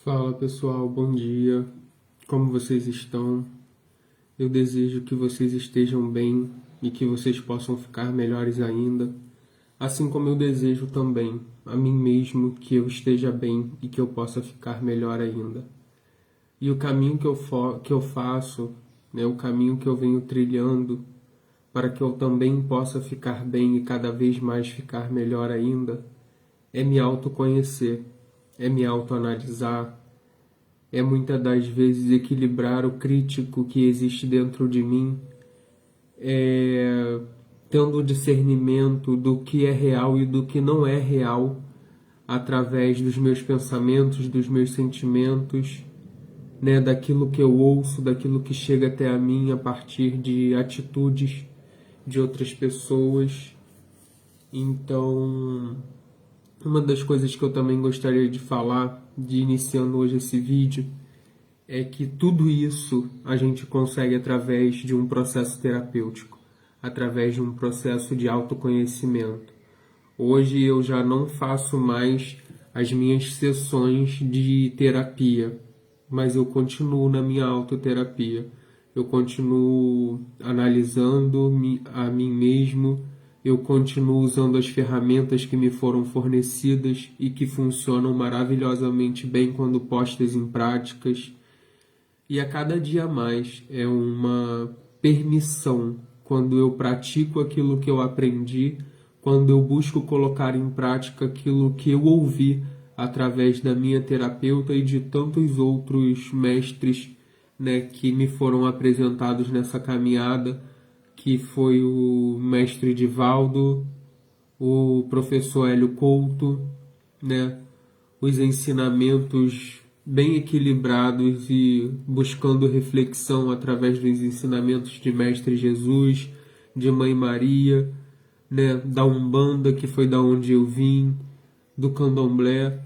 Fala pessoal, bom dia. Como vocês estão? Eu desejo que vocês estejam bem e que vocês possam ficar melhores ainda, assim como eu desejo também a mim mesmo que eu esteja bem e que eu possa ficar melhor ainda. E o caminho que eu faço, o caminho que eu venho trilhando para que eu também possa ficar bem e cada vez mais ficar melhor ainda, é me autoconhecer, é me autoanalisar, é muitas das vezes equilibrar o crítico que existe dentro de mim, tendo o discernimento do que é real e do que não é real, através dos meus pensamentos, dos meus sentimentos, daquilo que eu ouço, daquilo que chega até a mim a partir de atitudes de outras pessoas. Então, uma das coisas que eu também gostaria de falar, de iniciando hoje esse vídeo, é que tudo isso a gente consegue através de um processo terapêutico, através de um processo de autoconhecimento. Hoje eu já não faço mais as minhas sessões de terapia, mas eu continuo na minha autoterapia. Eu continuo analisando a mim mesmo, eu continuo usando as ferramentas que me foram fornecidas e que funcionam maravilhosamente bem quando postas em práticas. E a cada dia mais é uma permissão quando eu pratico aquilo que eu aprendi, quando eu busco colocar em prática aquilo que eu ouvi através da minha terapeuta e de tantos outros mestres, que me foram apresentados nessa caminhada, que foi o mestre Divaldo, o professor Hélio Couto, os ensinamentos bem equilibrados e buscando reflexão através dos ensinamentos de Mestre Jesus, de Mãe Maria, da Umbanda, que foi da onde eu vim, do Candomblé,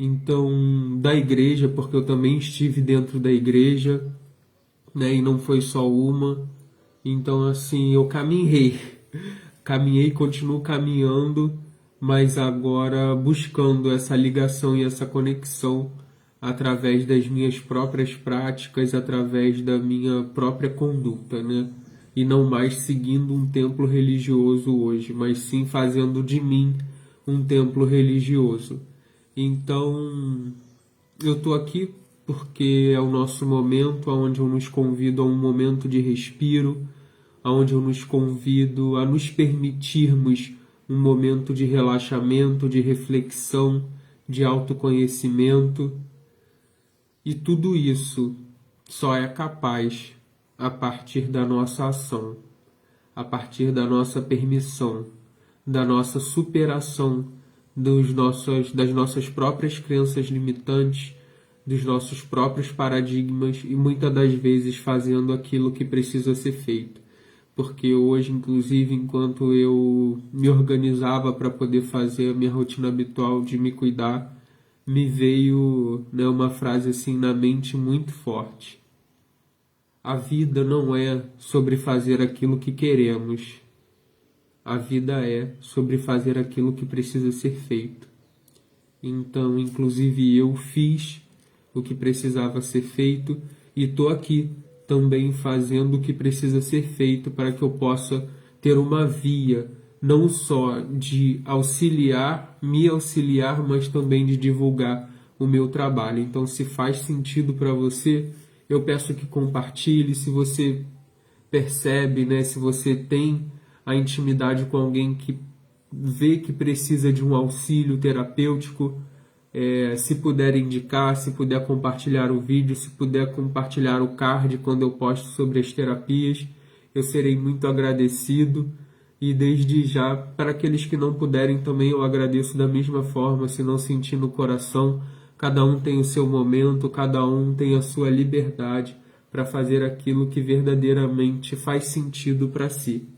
então da igreja, porque eu também estive dentro da igreja, e não foi só uma. Então assim, eu caminhei, continuo caminhando, mas agora buscando essa ligação e essa conexão através das minhas próprias práticas, através da minha própria conduta, E não mais seguindo um templo religioso hoje, mas sim fazendo de mim um templo religioso. Então, eu estou aqui porque é o nosso momento onde eu nos convido a um momento de respiro, onde eu nos convido a nos permitirmos um momento de relaxamento, de reflexão, de autoconhecimento. E tudo isso só é capaz a partir da nossa ação, a partir da nossa permissão, da nossa superação das nossas próprias crenças limitantes, dos nossos próprios paradigmas e muitas das vezes fazendo aquilo que precisa ser feito. Porque hoje, inclusive, enquanto eu me organizava para poder fazer a minha rotina habitual de me cuidar, me veio uma frase assim na mente muito forte. A vida não é sobre fazer aquilo que queremos. A vida é sobre fazer aquilo que precisa ser feito. Então, inclusive, eu fiz o que precisava ser feito e estou aqui também fazendo o que precisa ser feito para que eu possa ter uma via não só de me auxiliar, mas também de divulgar o meu trabalho. Então, se faz sentido para você, eu peço que compartilhe. Se você percebe, se você tem a intimidade com alguém que vê que precisa de um auxílio terapêutico, se puder indicar, se puder compartilhar o vídeo, se puder compartilhar o card quando eu posto sobre as terapias, eu serei muito agradecido. E desde já, para aqueles que não puderem também, eu agradeço da mesma forma, se não sentir no coração. Cada um tem o seu momento, cada um tem a sua liberdade para fazer aquilo que verdadeiramente faz sentido para si.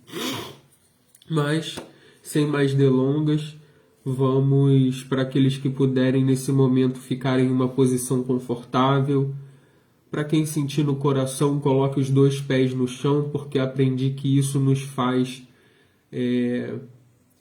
Mas, sem mais delongas, vamos para aqueles que puderem nesse momento ficarem em uma posição confortável. Para quem sentir no coração, coloque os 2 pés no chão, porque aprendi que isso nos faz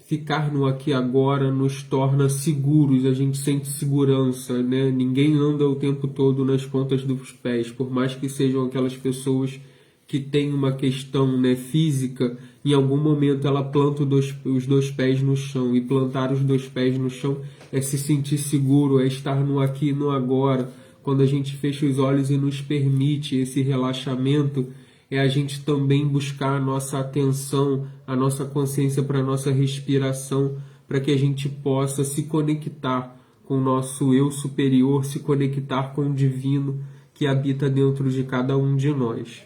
ficar no aqui e agora nos torna seguros, a gente sente segurança, né? Ninguém anda o tempo todo nas pontas dos pés, por mais que sejam aquelas pessoas que têm uma questão, né, física, em algum momento ela planta os dois pés no chão, e plantar os dois pés no chão é se sentir seguro, é estar no aqui e no agora. Quando a gente fecha os olhos e nos permite esse relaxamento, é a gente também buscar a nossa atenção, a nossa consciência para a nossa respiração, para que a gente possa se conectar com o nosso eu superior, se conectar com o divino que habita dentro de cada um de nós.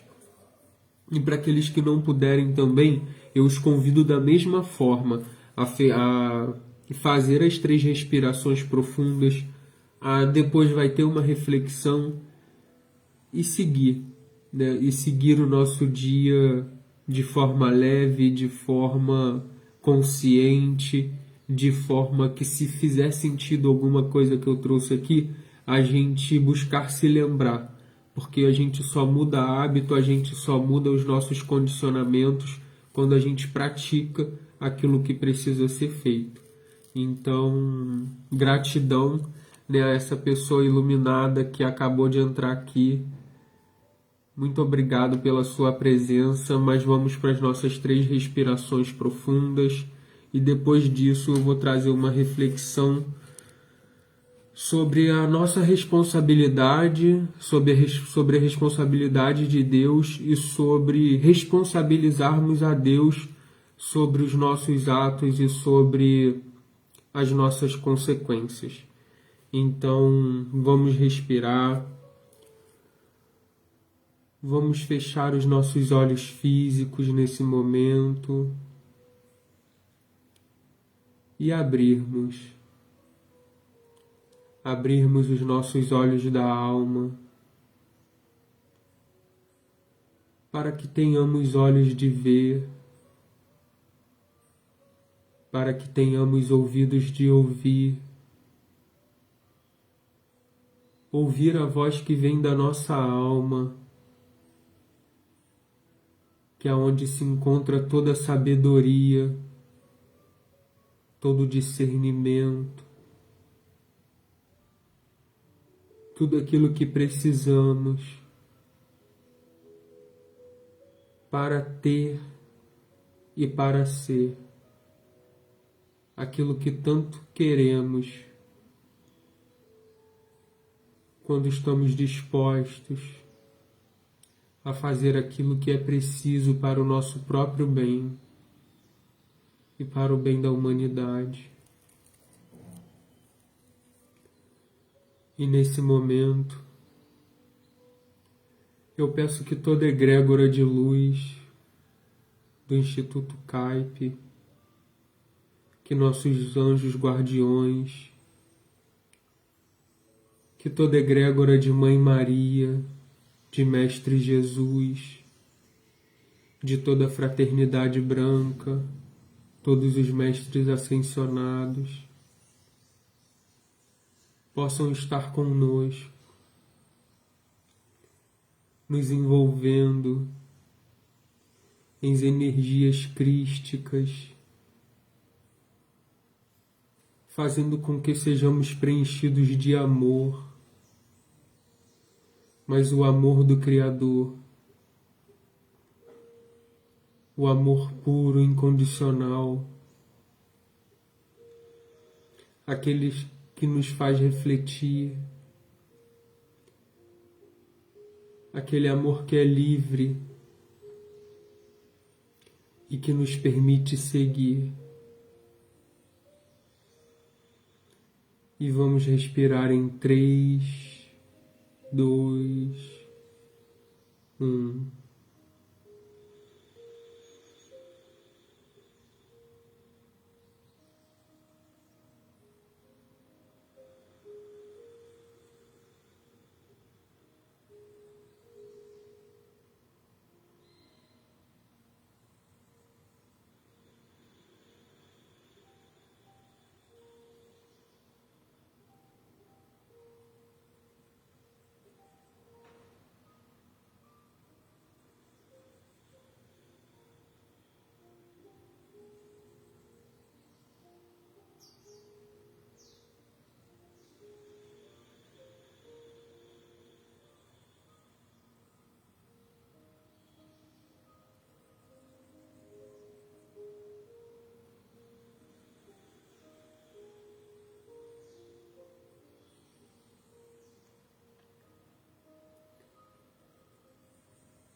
E para aqueles que não puderem também, eu os convido da mesma forma a fazer as 3 respirações profundas, depois vai ter uma reflexão e seguir, né? E seguir o nosso dia de forma leve, de forma consciente, de forma que, se fizer sentido alguma coisa que eu trouxe aqui, a gente buscar se lembrar, porque a gente só muda hábito, a gente só muda os nossos condicionamentos quando a gente pratica aquilo que precisa ser feito. Então, gratidão, né, a essa pessoa iluminada que acabou de entrar aqui. Muito obrigado pela sua presença, mas vamos para as nossas 3 respirações profundas e depois disso eu vou trazer uma reflexão sobre a nossa responsabilidade, sobre a responsabilidade de Deus e sobre responsabilizarmos a Deus sobre os nossos atos e sobre as nossas consequências. Então, vamos respirar. Vamos fechar os nossos olhos físicos nesse momento e abrirmos os nossos olhos da alma para que tenhamos olhos de ver, para que tenhamos ouvidos de ouvir a voz que vem da nossa alma, que é onde se encontra toda a sabedoria, todo o discernimento, tudo aquilo que precisamos para ter e para ser aquilo que tanto queremos, quando estamos dispostos a fazer aquilo que é preciso para o nosso próprio bem e para o bem da humanidade. E nesse momento, eu peço que toda egrégora de luz do Instituto CAIP, que nossos anjos guardiões, que toda egrégora de Mãe Maria, de Mestre Jesus, de toda a fraternidade branca, todos os mestres ascensionados, possam estar conosco, nos envolvendo em energias crísticas, fazendo com que sejamos preenchidos de amor, mas o amor do Criador, o amor puro, incondicional, aqueles que nos faz refletir, aquele amor que é livre e que nos permite seguir. E vamos respirar em 3, 2, 1.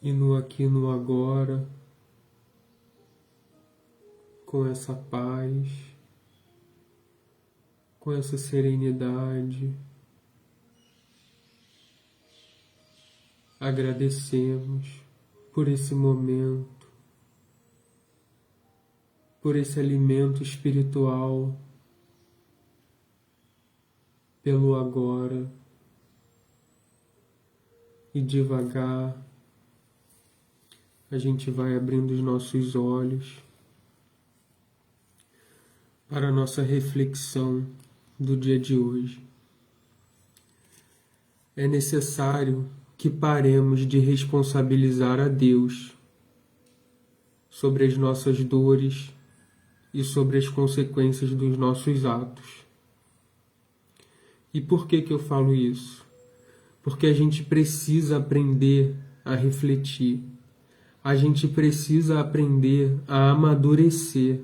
e no aqui e no agora, com essa paz, com essa serenidade. Agradecemos por esse momento, por esse alimento espiritual, pelo agora, e devagar a gente vai abrindo os nossos olhos para a nossa reflexão do dia de hoje. É necessário que paremos de responsabilizar a Deus sobre as nossas dores e sobre as consequências dos nossos atos. E por que eu falo isso? Porque a gente precisa aprender a refletir. A gente precisa aprender a amadurecer.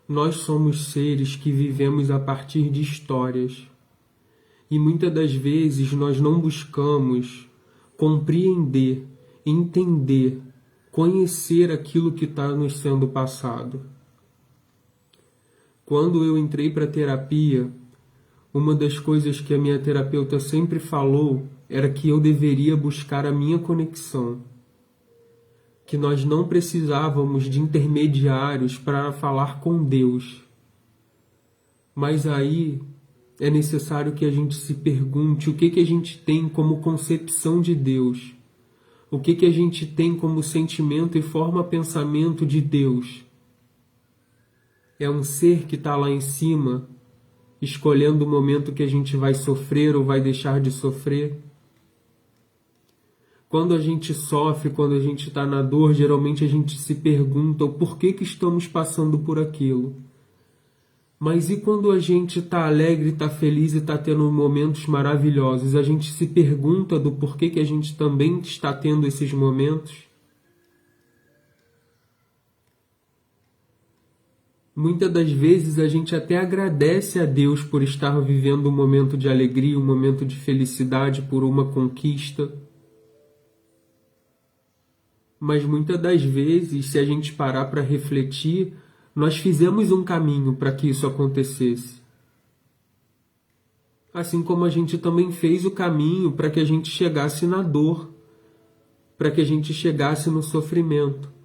Nós somos seres que vivemos a partir de histórias. E muitas das vezes nós não buscamos compreender, entender, conhecer aquilo que está nos sendo passado. Quando eu entrei para a terapia, uma das coisas que a minha terapeuta sempre falou era que eu deveria buscar a minha conexão. Que nós não precisávamos de intermediários para falar com Deus. Mas aí é necessário que a gente se pergunte o que a gente tem como concepção de Deus. O que a gente tem como sentimento e forma pensamento de Deus. É um ser que está lá em cima, escolhendo o momento que a gente vai sofrer ou vai deixar de sofrer. Quando a gente sofre, quando a gente está na dor, geralmente a gente se pergunta o porquê que estamos passando por aquilo. Mas e quando a gente está alegre, está feliz e está tendo momentos maravilhosos? A gente se pergunta do porquê que a gente também está tendo esses momentos? Muitas das vezes a gente até agradece a Deus por estar vivendo um momento de alegria, um momento de felicidade, por uma conquista. Mas muitas das vezes, se a gente parar para refletir, nós fizemos um caminho para que isso acontecesse. Assim como a gente também fez o caminho para que a gente chegasse na dor, para que a gente chegasse no sofrimento.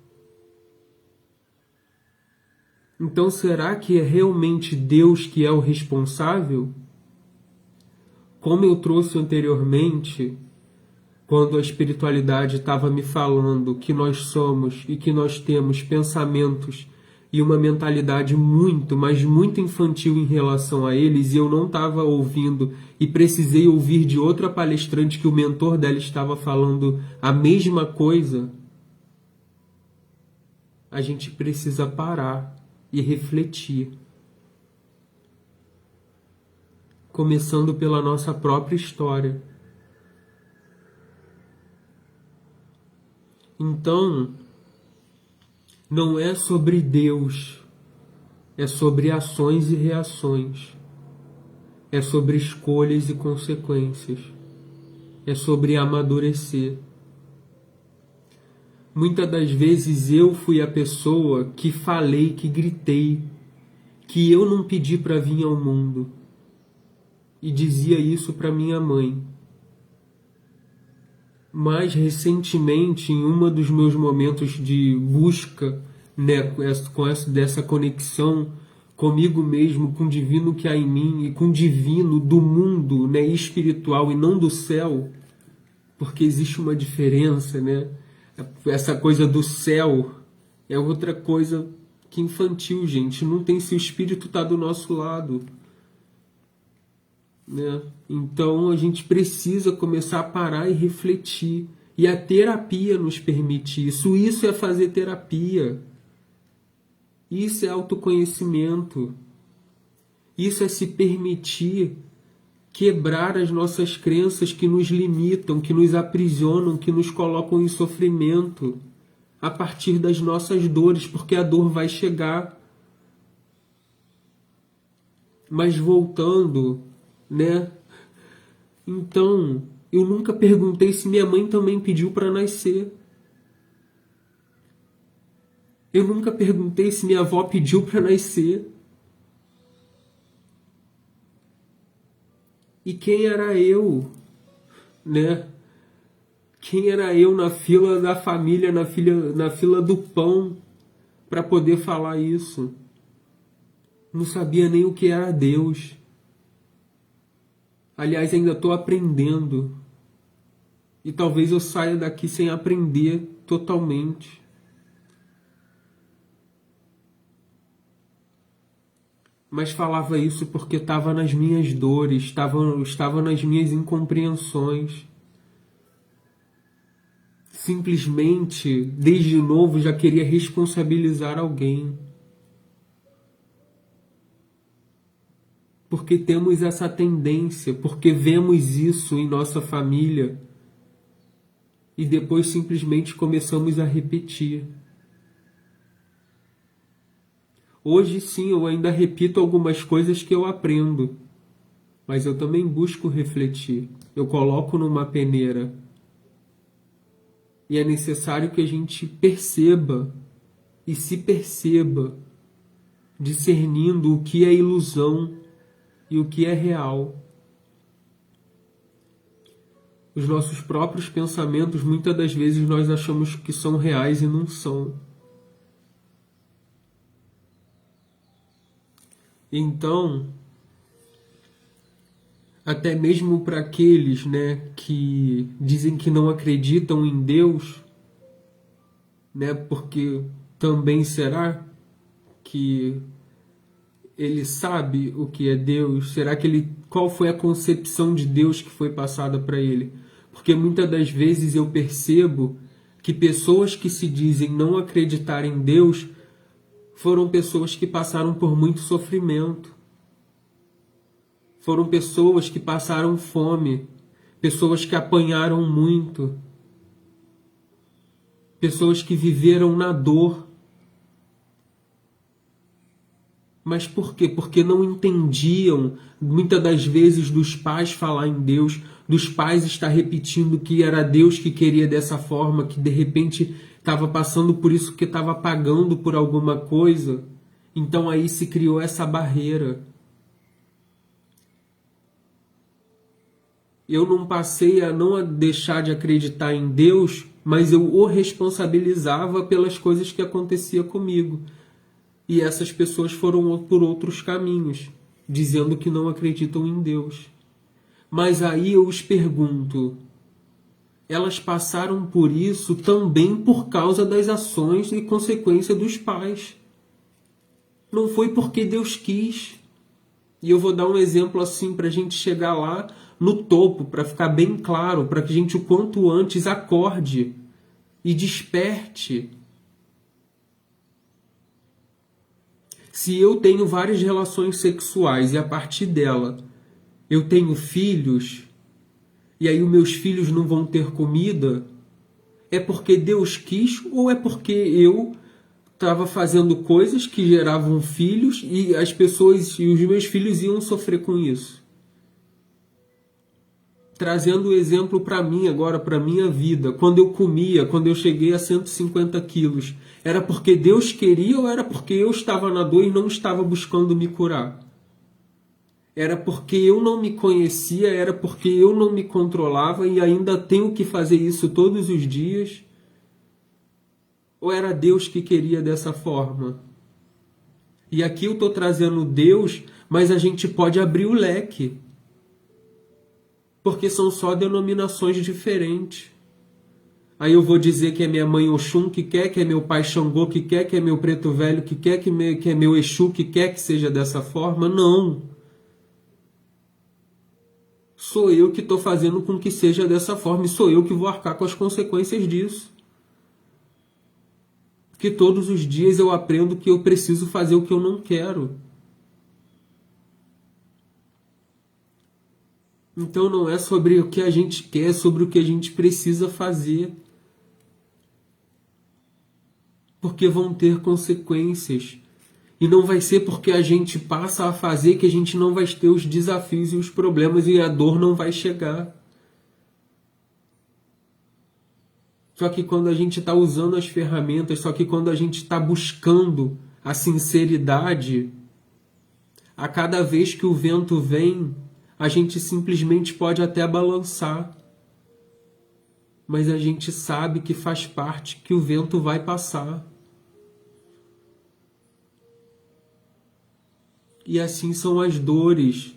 Então, será que é realmente Deus que é o responsável? Como eu trouxe anteriormente, quando a espiritualidade estava me falando que nós somos e que nós temos pensamentos e uma mentalidade muito, mas muito infantil em relação a eles, e eu não estava ouvindo e precisei ouvir de outra palestrante que o mentor dela estava falando a mesma coisa, a gente precisa parar e refletir. Começando pela nossa própria história. Então, não é sobre Deus, é sobre ações e reações, é sobre escolhas e consequências, é sobre amadurecer. Muitas das vezes eu fui a pessoa que falei, que gritei, que eu não pedi para vir ao mundo, e dizia isso para minha mãe. Mais recentemente, em um dos meus momentos de busca, né, dessa conexão comigo mesmo, com o divino que há em mim e com o divino do mundo, né, espiritual e não do céu, porque existe uma diferença, né? Essa coisa do céu é outra coisa que infantil, gente. Não tem se o espírito está do nosso lado, né? Então a gente precisa começar a parar e refletir. E a terapia nos permite isso. Isso é fazer terapia. Isso é autoconhecimento. Isso é se permitir quebrar as nossas crenças que nos limitam, que nos aprisionam, que nos colocam em sofrimento a partir das nossas dores, porque a dor vai chegar. Mas voltando, né? Então, Eu nunca perguntei se minha mãe também pediu para nascer. Eu nunca perguntei se minha avó pediu para nascer. E quem era eu, né? Quem era eu na fila da família, na fila do pão, para poder falar isso? Não sabia nem o que era Deus. Aliás, ainda estou aprendendo. E talvez eu saia daqui sem aprender totalmente. Mas falava isso porque estava nas minhas dores, estava nas minhas incompreensões. Simplesmente, desde novo, já queria responsabilizar alguém. Porque temos essa tendência, porque vemos isso em nossa família e depois simplesmente começamos a repetir. Hoje sim, eu ainda repito algumas coisas que eu aprendo, mas eu também busco refletir. Eu coloco numa peneira. E é necessário que a gente perceba e se perceba, discernindo o que é ilusão e o que é real. Os nossos próprios pensamentos, muitas das vezes nós achamos que são reais e não são. Então, até mesmo para aqueles, né, que dizem que não acreditam em Deus, né, porque também será que ele sabe o que é Deus? Será que qual foi a concepção de Deus que foi passada para ele? Porque muitas das vezes eu percebo que pessoas que se dizem não acreditar em Deus foram pessoas que passaram por muito sofrimento. Foram pessoas que passaram fome, pessoas que apanharam muito, pessoas que viveram na dor. Mas por quê? Porque não entendiam, muitas das vezes, dos pais falar em Deus, dos pais estar repetindo que era Deus que queria dessa forma, que de repente estava passando por isso que estava pagando por alguma coisa. Então aí se criou essa barreira. Eu não passei a não deixar de acreditar em Deus, mas eu o responsabilizava pelas coisas que aconteciam comigo. E essas pessoas foram por outros caminhos, dizendo que não acreditam em Deus. Mas aí eu os pergunto, elas passaram por isso também por causa das ações e consequência dos pais. Não foi porque Deus quis. E eu vou dar um exemplo assim para a gente chegar lá no topo, para ficar bem claro, para que a gente o quanto antes acorde e desperte. Se eu tenho várias relações sexuais e a partir dela eu tenho filhos, e aí os meus filhos não vão ter comida, é porque Deus quis ou é porque eu estava fazendo coisas que geravam filhos e as pessoas e os meus filhos iam sofrer com isso? Trazendo o exemplo para mim agora, para minha vida, quando eu comia, quando eu cheguei a 150 quilos, era porque Deus queria ou era porque eu estava na dor e não estava buscando me curar? Era porque eu não me conhecia, era porque eu não me controlava e ainda tenho que fazer isso todos os dias? Ou era Deus que queria dessa forma? E aqui eu estou trazendo Deus, mas a gente pode abrir o leque. Porque são só denominações diferentes. Aí eu vou dizer que é minha mãe Oxum que quer, que é meu pai Xangô que quer, que é meu preto velho que quer, que é meu Exu que quer que seja dessa forma? Não. Sou eu que estou fazendo com que seja dessa forma e sou eu que vou arcar com as consequências disso. Que todos os dias eu aprendo que eu preciso fazer o que eu não quero. Então não é sobre o que a gente quer, é sobre o que a gente precisa fazer. Porque vão ter consequências. E não vai ser porque a gente passa a fazer que a gente não vai ter os desafios e os problemas e a dor não vai chegar. Só que quando a gente está usando as ferramentas, só que quando a gente está buscando a sinceridade, a cada vez que o vento vem, a gente simplesmente pode até balançar. Mas a gente sabe que faz parte, que o vento vai passar. E assim são as dores.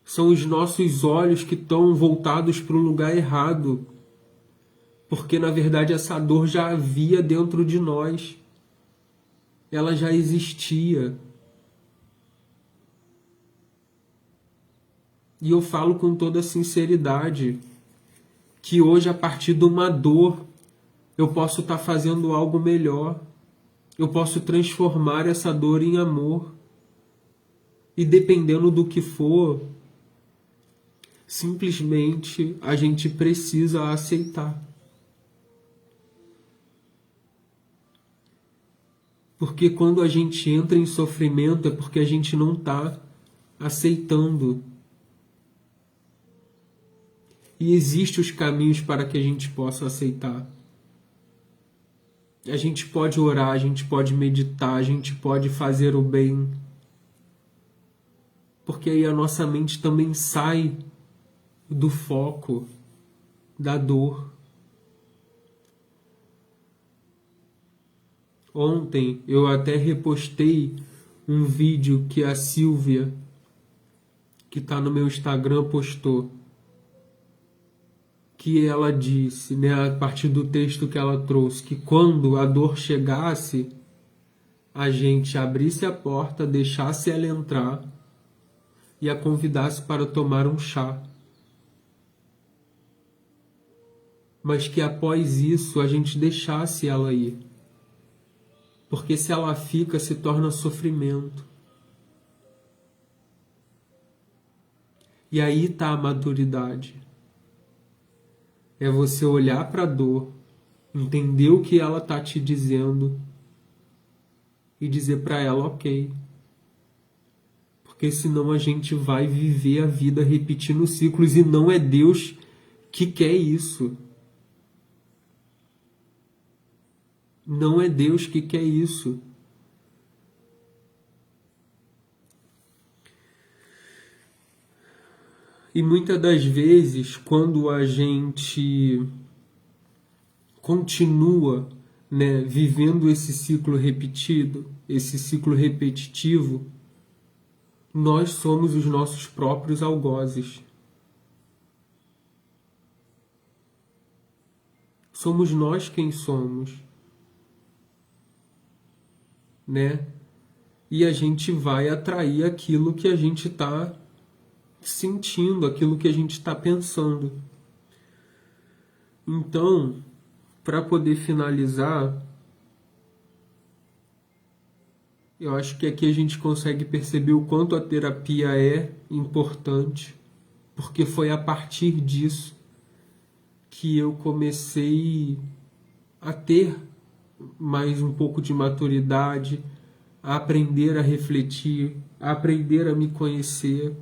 São os nossos olhos que estão voltados para o lugar errado. Porque na verdade essa dor já havia dentro de nós. Ela já existia. E eu falo com toda sinceridade que hoje, a partir de uma dor, eu posso estar fazendo algo melhor. Eu posso transformar essa dor em amor. E dependendo do que for, simplesmente a gente precisa aceitar. Porque quando a gente entra em sofrimento é porque a gente não está aceitando. E existem os caminhos para que a gente possa aceitar. A gente pode orar, a gente pode meditar, a gente pode fazer o bem. Porque aí a nossa mente também sai do foco da dor. Ontem eu até repostei um vídeo que a Silvia, que está no meu Instagram, postou. Que ela disse, né, a partir do texto que ela trouxe, que quando a dor chegasse, a gente abrisse a porta, deixasse ela entrar e a convidasse para tomar um chá. Mas que após isso a gente deixasse ela ir. Porque se ela fica, se torna sofrimento. E aí está a maturidade. É você olhar para a dor, entender o que ela está te dizendo e dizer para ela, ok. Porque senão a gente vai viver a vida repetindo ciclos e não é Deus que quer isso. Não é Deus que quer isso. E muitas das vezes, quando a gente continua, né, vivendo esse ciclo repetido, esse ciclo repetitivo, nós somos os nossos próprios algozes. Somos nós quem somos, né? E a gente vai atrair aquilo que a gente está sentindo, aquilo que a gente está pensando. Então, para poder finalizar, eu acho que aqui a gente consegue perceber o quanto a terapia é importante, porque foi a partir disso que eu comecei a ter mais um pouco de maturidade, a aprender a refletir, a aprender a me conhecer.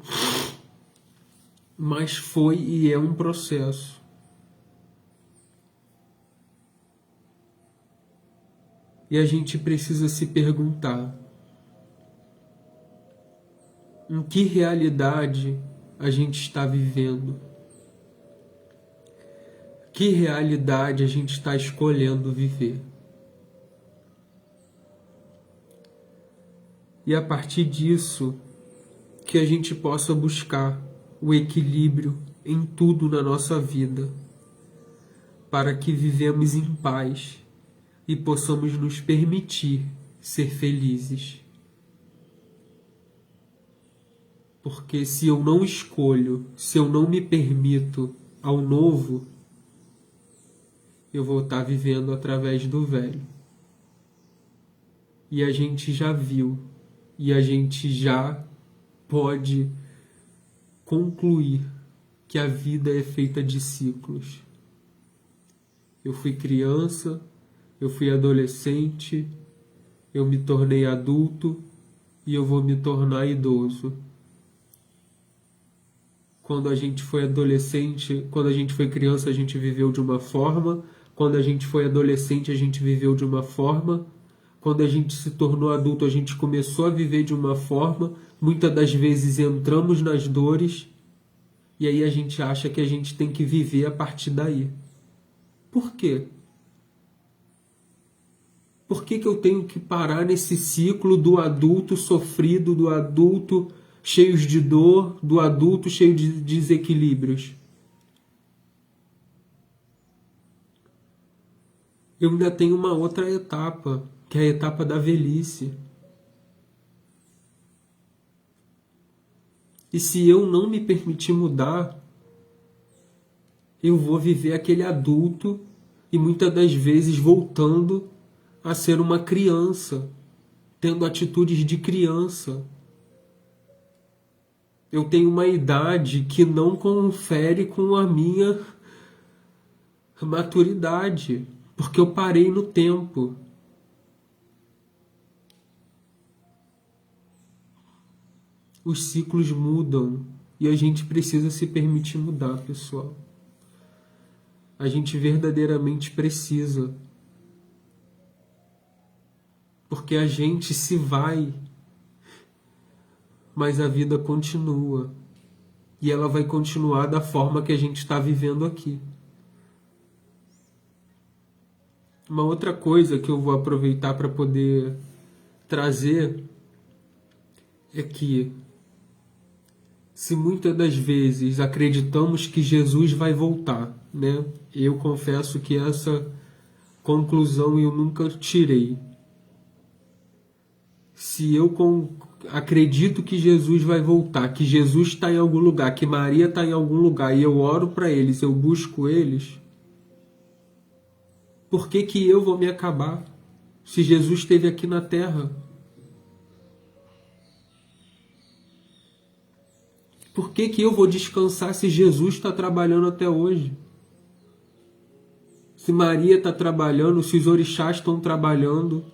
Mas foi e é um processo. E a gente precisa se perguntar: em que realidade a gente está vivendo? Que realidade a gente está escolhendo viver? E a partir disso, que a gente possa buscar o equilíbrio em tudo na nossa vida, para que vivemos em paz e possamos nos permitir ser felizes. Porque se eu não escolho, se eu não me permito ao novo, eu vou estar vivendo através do velho. E a gente já viu, e a gente já pode concluir que a vida é feita de ciclos. Eu fui criança, eu fui adolescente, eu me tornei adulto e eu vou me tornar idoso. Quando a gente foi adolescente, quando a gente foi criança, a gente viveu de uma forma. Quando a gente foi adolescente, a gente viveu de uma forma. Quando a gente se tornou adulto, a gente começou a viver de uma forma. Muitas das vezes entramos nas dores e aí a gente acha que a gente tem que viver a partir daí. Por quê? Por que que eu tenho que parar nesse ciclo do adulto sofrido, do adulto cheio de dor, do adulto cheio de desequilíbrios? Eu ainda tenho uma outra etapa, que é a etapa da velhice. E se eu não me permitir mudar, eu vou viver aquele adulto e muitas das vezes voltando a ser uma criança, tendo atitudes de criança. Eu tenho uma idade que não confere com a minha maturidade, porque eu parei no tempo. Os ciclos mudam e a gente precisa se permitir mudar, pessoal. A gente verdadeiramente precisa. Porque a gente se vai, mas a vida continua. E ela vai continuar da forma que a gente está vivendo aqui. Uma outra coisa que eu vou aproveitar para poder trazer é que, se muitas das vezes acreditamos que Jesus vai voltar, né? Eu confesso que essa conclusão eu nunca tirei. Se eu acredito que Jesus vai voltar, que Jesus está em algum lugar, que Maria está em algum lugar e eu oro para eles, eu busco eles, por que que eu vou me acabar se Jesus esteve aqui na Terra? Por que que eu vou descansar se Jesus está trabalhando até hoje? Se Maria está trabalhando, se os orixás estão trabalhando,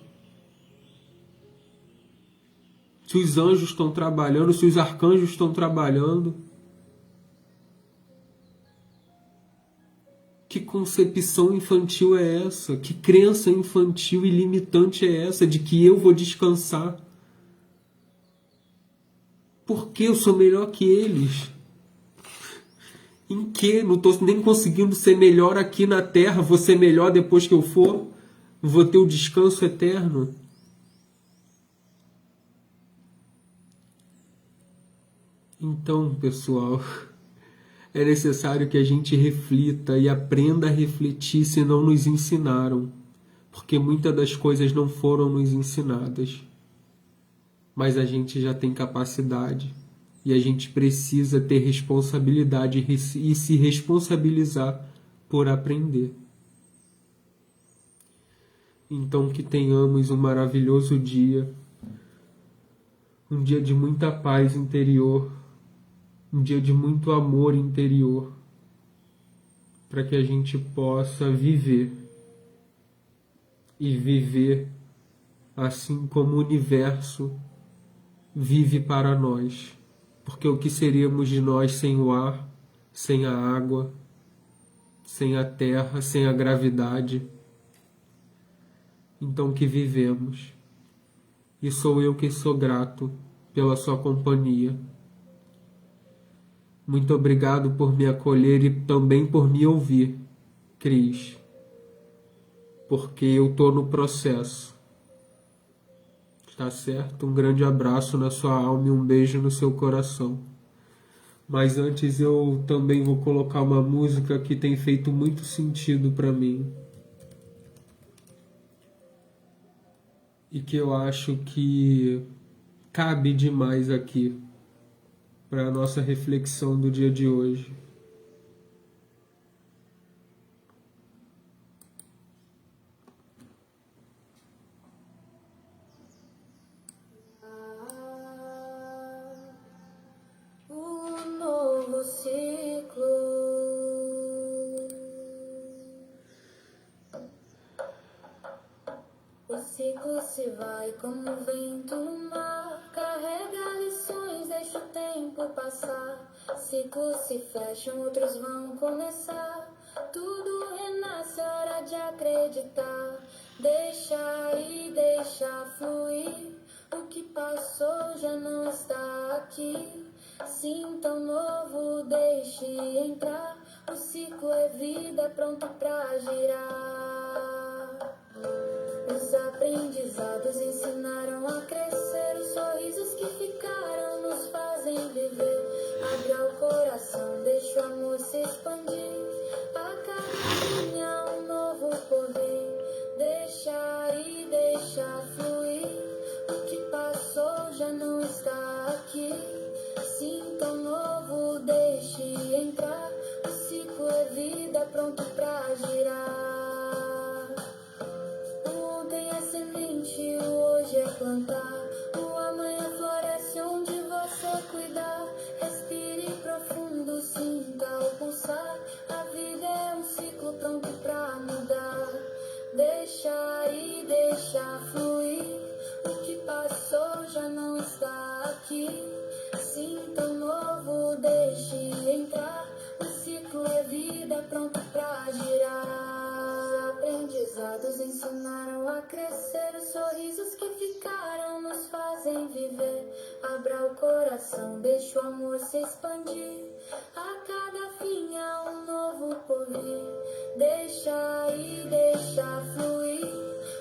se os anjos estão trabalhando, se os arcanjos estão trabalhando. Que concepção infantil é essa? Que crença infantil e limitante é essa de que eu vou descansar? Porque eu sou melhor que eles? Em que? Não estou nem conseguindo ser melhor aqui na Terra, vou ser melhor depois que eu for? Vou ter o descanso eterno? Então, pessoal, é necessário que a gente reflita e aprenda a refletir se não nos ensinaram, porque muitas das coisas não foram nos ensinadas. Mas a gente já tem capacidade e a gente precisa ter responsabilidade e se responsabilizar por aprender. Então que tenhamos um maravilhoso dia, um dia de muita paz interior, um dia de muito amor interior, para que a gente possa viver e viver assim como o universo vive para nós, porque o que seríamos de nós sem o ar, sem a água, sem a terra, sem a gravidade? Então que vivemos, e sou eu que sou grato pela sua companhia. Muito obrigado por me acolher e também por me ouvir, Cris, porque eu estou no processo. Tá certo? Um grande abraço na sua alma e um beijo no seu coração. Mas antes eu também vou colocar uma música que tem feito muito sentido para mim. E que eu acho que cabe demais aqui para a nossa reflexão do dia de hoje. O ciclo se vai como o vento no mar, carrega lições, deixa o tempo passar. ciclos se fecham, outros vão começar. Tudo renasce, é hora de acreditar. Deixa ir, deixa fluir. O que passou já não está aqui. Sinta o novo, deixe entrar. O ciclo é vida, pronto pra girar. Os aprendizados ensinaram a crescer. Os sorrisos que ficaram nos fazem viver. Abra o coração, deixa o amor se expandir. A cada dia um novo porvir. Deixa ir, deixa fluir. O que passou já não está aqui. Sinta o novo, deixe entrar. O ciclo é vida, pronto pra girar. O ontem é semente, o hoje é plantar. O amanhã floresce onde você cuidar. Respire profundo, sinta o pulsar. A vida é um ciclo pronto pra mudar. Deixa ir, deixa fluir. O que passou já não está aqui. Sinta o novo, deixe entrar. O ciclo é vida, pronto pra girar. Aprendizados ensinaram a crescer. Os sorrisos que ficaram nos fazem viver. Abra o coração, deixa o amor se expandir. A cada fim há um novo porvir. Deixa ir, deixa fluir.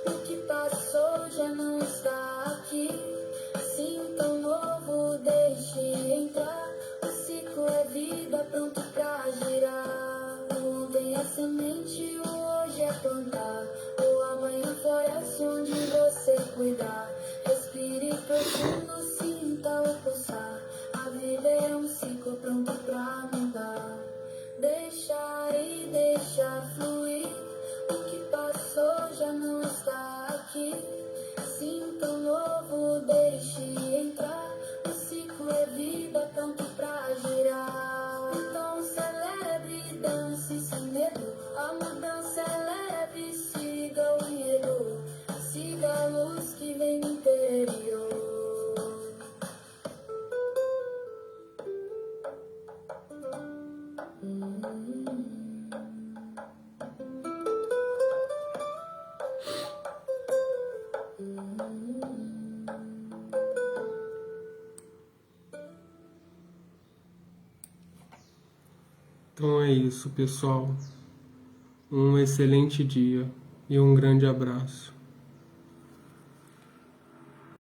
O que passou já não está aqui. Sinta o novo, deixe entrar. O ciclo é vida, pronto pra girar. O ontem é semente, o hoje é plantar. O amanhã floresce onde você cuidar. Respire profundo, sinta o pulsar. A vida é um ciclo pronto pra mudar. Deixa ir, deixa fluir. O que passou já não está aqui. Sinta o novo, deixe entrar. O ciclo é vida, pronto pra girar. Então celebre, dance sem medo. A mudança é leve, siga o enredo. Siga a luz que vem do interior. Então é isso, pessoal. Um excelente dia e um grande abraço.